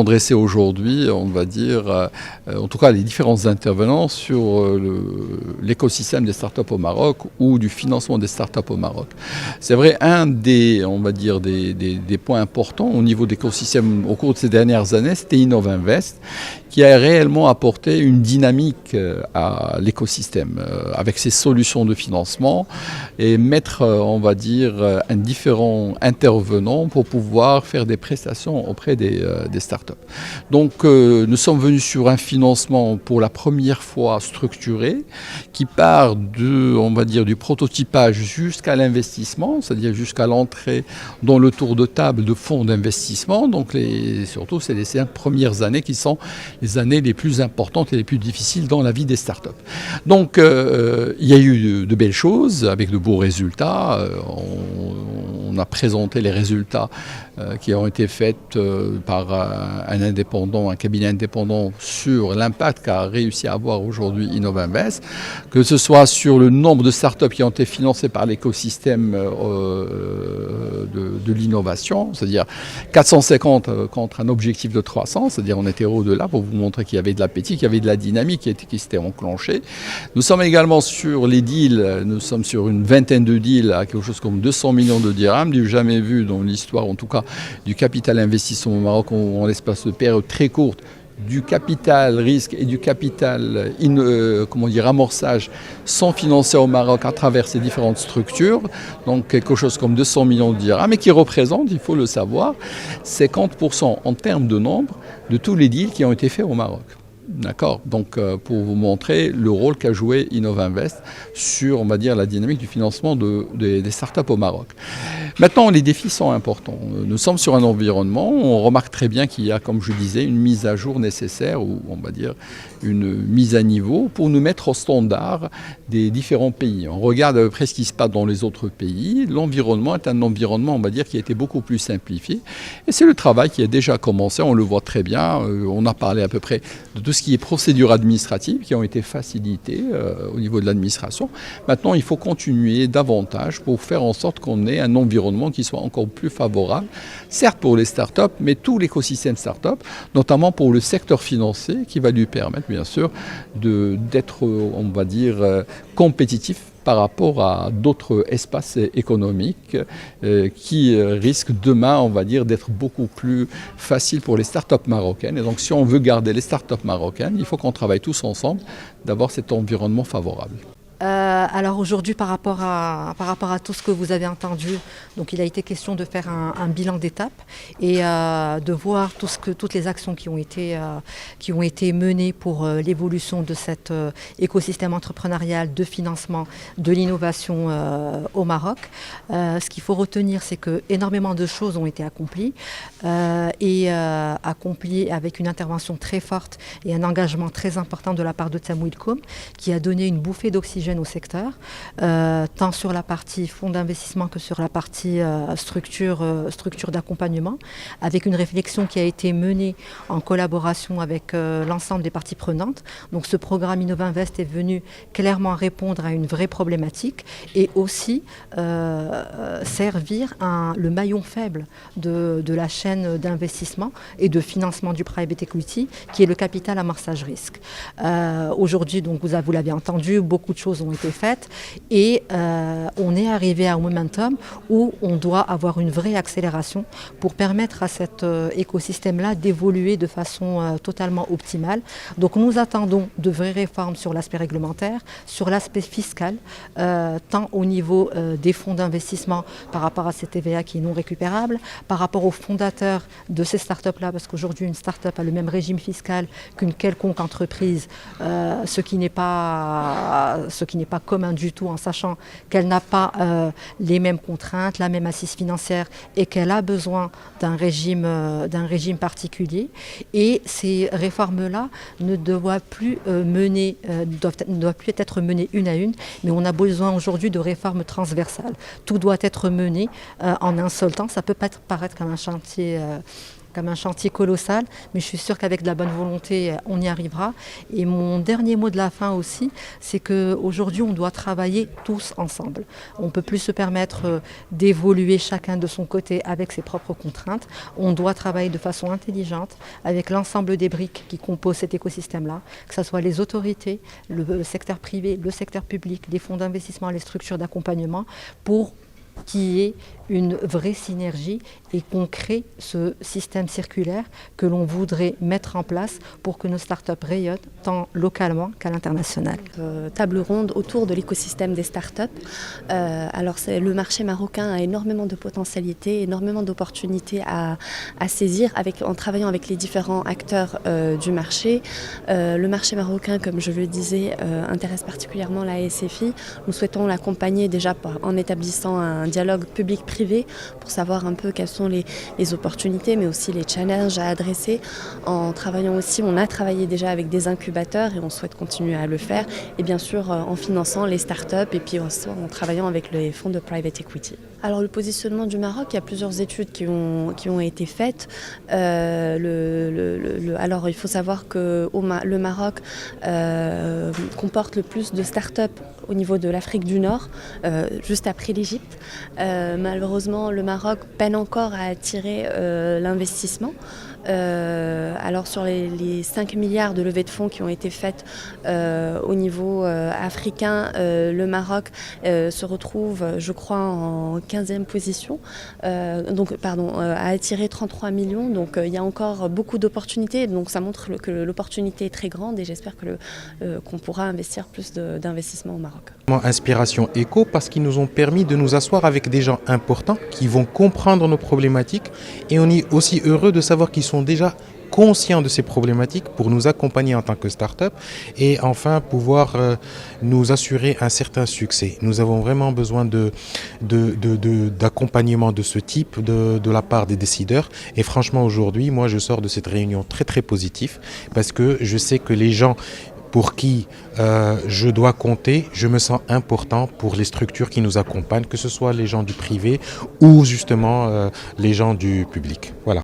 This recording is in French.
avons dressé aujourd'hui, on va dire, en tout cas les différents intervenants sur l'écosystème des startups au Maroc ou du financement des startups au Maroc. C'est vrai, un des, on va dire, des points importants au niveau de l'écosystème au cours de ces dernières années, c'était Innovinvest, qui a réellement apporté une dynamique à l'écosystème avec ses solutions de financement et mettre, on va dire, différents intervenants pour pouvoir faire des prestations auprès des startups. Donc nous sommes venus sur un financement pour la première fois structuré qui part de, on va dire, du prototypage jusqu'à l'investissement, c'est-à-dire jusqu'à l'entrée dans le tour de table de fonds d'investissement. Donc surtout, c'est les 5 premières années qui sont les années les plus importantes et les plus difficiles dans la vie des startups. Donc il y a eu de belles choses avec de beaux résultats. On a présenté les résultats qui ont été faits par un indépendant, un cabinet indépendant sur l'impact qu'a réussi à avoir aujourd'hui Innovinvest, que ce soit sur le nombre de startups qui ont été financées par l'écosystème de l'innovation, c'est-à-dire 450 contre un objectif de 300, c'est-à-dire on était au-delà pour vous montrer qu'il y avait de l'appétit, qu'il y avait de la dynamique qui s'était enclenchée. Nous sommes également sur les deals, nous sommes sur une vingtaine de deals à quelque chose comme 200 millions de dirhams, du jamais vu dans l'histoire, en tout cas du capital investissement au Maroc en l'espace de période très courte, du capital risque et du capital amorçage sont financés au Maroc à travers ces différentes structures, donc quelque chose comme 200 millions de dirhams, mais qui représente, il faut le savoir, 50% en termes de nombre de tous les deals qui ont été faits au Maroc. D'accord. Donc, pour vous montrer le rôle qu'a joué Innovinvest sur, on va dire, la dynamique du financement des startups au Maroc. Maintenant, les défis sont importants. Nous sommes sur un environnement, on remarque très bien qu'il y a, comme je disais, une mise à jour nécessaire, ou on va dire une mise à niveau pour nous mettre au standard des différents pays. On regarde à peu près ce qui se passe dans les autres pays. L'environnement est un environnement, on va dire, qui a été beaucoup plus simplifié. Et c'est le travail qui a déjà commencé, on le voit très bien. On a parlé à peu près de tout ce qui est procédures administratives qui ont été facilitées au niveau de l'administration. Maintenant, il faut continuer davantage pour faire en sorte qu'on ait un environnement qui soit encore plus favorable, certes pour les startups, mais tout l'écosystème startup, notamment pour le secteur financier qui va lui permettre, bien sûr, d'être, on va dire, compétitif par rapport à d'autres espaces économiques qui risquent demain, on va dire, d'être beaucoup plus faciles pour les startups marocaines. Et donc, si on veut garder les startups marocaines, il faut qu'on travaille tous ensemble d'avoir cet environnement favorable. Alors aujourd'hui, par rapport à tout ce que vous avez entendu, donc il a été question de faire un bilan d'étape et de voir toutes les actions qui ont été menées pour l'évolution de cet écosystème entrepreneurial de financement de l'innovation au Maroc. Ce qu'il faut retenir, c'est que énormément de choses ont été accomplies et accomplies avec une intervention très forte et un engagement très important de la part de Tamwilcom, qui a donné une bouffée d'oxygène au secteur, tant sur la partie fonds d'investissement que sur la partie structure d'accompagnement, avec une réflexion qui a été menée en collaboration avec l'ensemble des parties prenantes. Donc ce programme Innovinvest est venu clairement répondre à une vraie problématique et aussi servir le maillon faible de la chaîne d'investissement et de financement du private equity, qui est le capital amorçage risque. Aujourd'hui, donc vous l'avez entendu, beaucoup de choses ont été faites et on est arrivé à un momentum où on doit avoir une vraie accélération pour permettre à cet écosystème-là d'évoluer de façon totalement optimale. Donc nous attendons de vraies réformes sur l'aspect réglementaire, sur l'aspect fiscal, tant au niveau des fonds d'investissement par rapport à ces TVA qui est non récupérable, par rapport aux fondateurs de ces startups-là, parce qu'aujourd'hui une startup a le même régime fiscal qu'une quelconque entreprise, ce qui n'est pas commun du tout, en sachant qu'elle n'a pas les mêmes contraintes, la même assise financière et qu'elle a besoin d'un régime particulier. Et ces réformes-là ne doivent plus être menées une à une, mais on a besoin aujourd'hui de réformes transversales. Tout doit être mené en un seul temps. Ça peut paraître comme un chantier comme un chantier colossal, mais je suis sûre qu'avec de la bonne volonté, on y arrivera. Et mon dernier mot de la fin aussi, c'est qu'aujourd'hui, on doit travailler tous ensemble. On ne peut plus se permettre d'évoluer chacun de son côté avec ses propres contraintes. On doit travailler de façon intelligente avec l'ensemble des briques qui composent cet écosystème-là, que ce soit les autorités, le secteur privé, le secteur public, les fonds d'investissement, les structures d'accompagnement, pour qu'il y ait une vraie synergie et qu'on crée ce système circulaire que l'on voudrait mettre en place pour que nos startups rayonnent tant localement qu'à l'international. Table ronde autour de l'écosystème des startups. Alors le marché marocain a énormément de potentialités, énormément d'opportunités à saisir en travaillant avec les différents acteurs du marché. Le marché marocain, comme je le disais, intéresse particulièrement la SFI. Nous souhaitons l'accompagner déjà en établissant un dialogue public-privé pour savoir un peu quelles sont les opportunités, mais aussi les challenges à adresser. En travaillant aussi, on a travaillé déjà avec des incubateurs et on souhaite continuer à le faire. Et bien sûr, en finançant les startups et puis en travaillant avec les fonds de private equity. Alors le positionnement du Maroc, il y a plusieurs études qui ont été faites. Alors il faut savoir que le Maroc comporte le plus de startups au niveau de l'Afrique du Nord, juste après l'Égypte. Malheureusement, le Maroc peine encore à attirer l'investissement. Alors sur les 5 milliards de levées de fonds qui ont été faites au niveau africain, le Maroc se retrouve, je crois, en 15e position, a attiré 33 millions. Donc il y a encore beaucoup d'opportunités. Donc ça montre que l'opportunité est très grande et j'espère qu'on pourra investir plus d'investissements au Maroc. Inspiration Éco, parce qu'ils nous ont permis de nous asseoir avec des gens importants qui vont comprendre nos problématiques, et on est aussi heureux de savoir qu'ils sont déjà conscients de ces problématiques pour nous accompagner en tant que start-up et enfin pouvoir nous assurer un certain succès. Nous avons vraiment besoin d'accompagnement de ce type de la part des décideurs, et franchement aujourd'hui, moi je sors de cette réunion très très positif parce que je sais que les gens pour qui je dois compter, je me sens important pour les structures qui nous accompagnent, que ce soit les gens du privé ou justement les gens du public. Voilà.